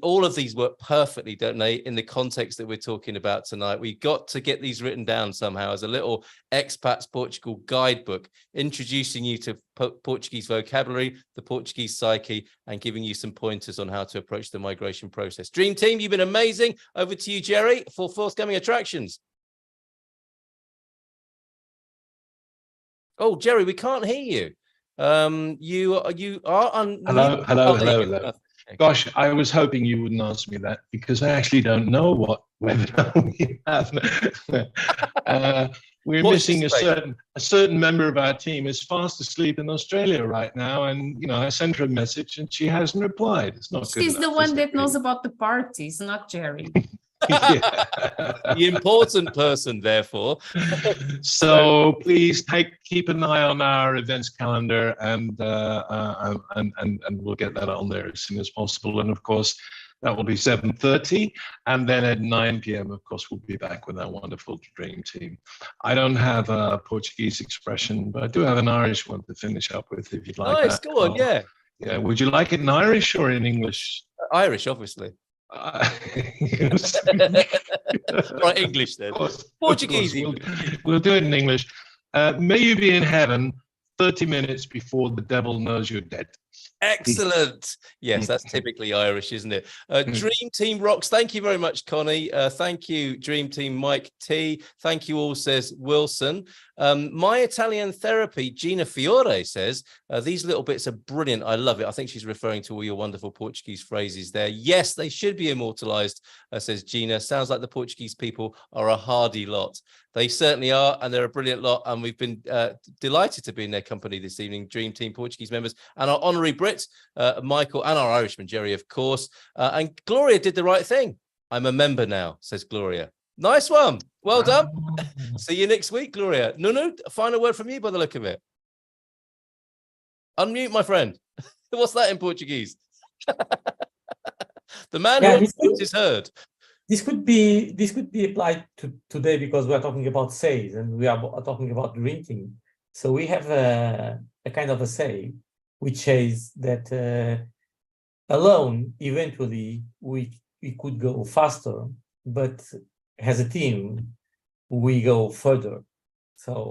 All of these work perfectly, don't they, in the context that we're talking about tonight. We've got to get these written down somehow as a little Expats Portugal guidebook, introducing you to Portuguese vocabulary, the Portuguese psyche, and giving you some pointers on how to approach the migration process. Dream Team, you've been amazing. Over to you, Jerry, for forthcoming attractions. Oh, Jerry, we can't hear you. You are on. Hello. Gosh, I was hoping you wouldn't ask me that because I actually don't know what webinar we have. We're missing a certain member of our team is fast asleep in Australia right now, and I sent her a message and she hasn't replied. It's not good. She's the one that knows about the parties, not Jerry. The important person, therefore. So please keep an eye on our events calendar, and we'll get that on there as soon as possible. And of course, that will be 7:30, and then at 9 p.m. of course we'll be back with our wonderful Dream Team. I don't have a Portuguese expression, but I do have an Irish one to finish up with, if you'd like. Nice, go on, yeah. Would you like it in Irish or in English? Irish, obviously. Right, English then. Portuguese. We'll do it in English. May you be in heaven 30 minutes before the devil knows you're dead. Excellent. Yes, that's typically Irish, isn't it? Dream Team rocks. Thank you very much, Connie. Thank you, Dream Team Mike T. Thank you all, says Wilson. My Italian Therapy, Gina Fiore, says, these little bits are brilliant. I love it. I think she's referring to all your wonderful Portuguese phrases there. Yes, they should be immortalized, says Gina. Sounds like the Portuguese people are a hardy lot. They certainly are, and they're a brilliant lot, and we've been delighted to be in their company this evening, Dream Team Portuguese members, and our honorary Brit, Michael, and our Irishman, Jerry, of course. And Gloria did the right thing. I'm a member now, says Gloria. Nice one. Well done. See you next week, Gloria. No, final word from you by the look of it. Unmute, my friend. What's that in Portuguese? The man who is heard. This could be applied to today because we are talking about sales and we are talking about drinking. So we have a kind of a say which says that alone eventually we could go faster, but as a team we go further. So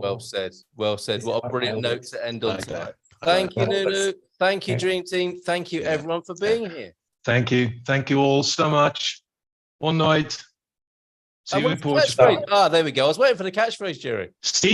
well said. What a brilliant note to end on tonight. Thank you, Nunu. Thank you, Dream Team. Thank you, everyone, for being here. Thank you all so much. One night. See you in Portugal. There we go. I was waiting for the catchphrase, Jerry. See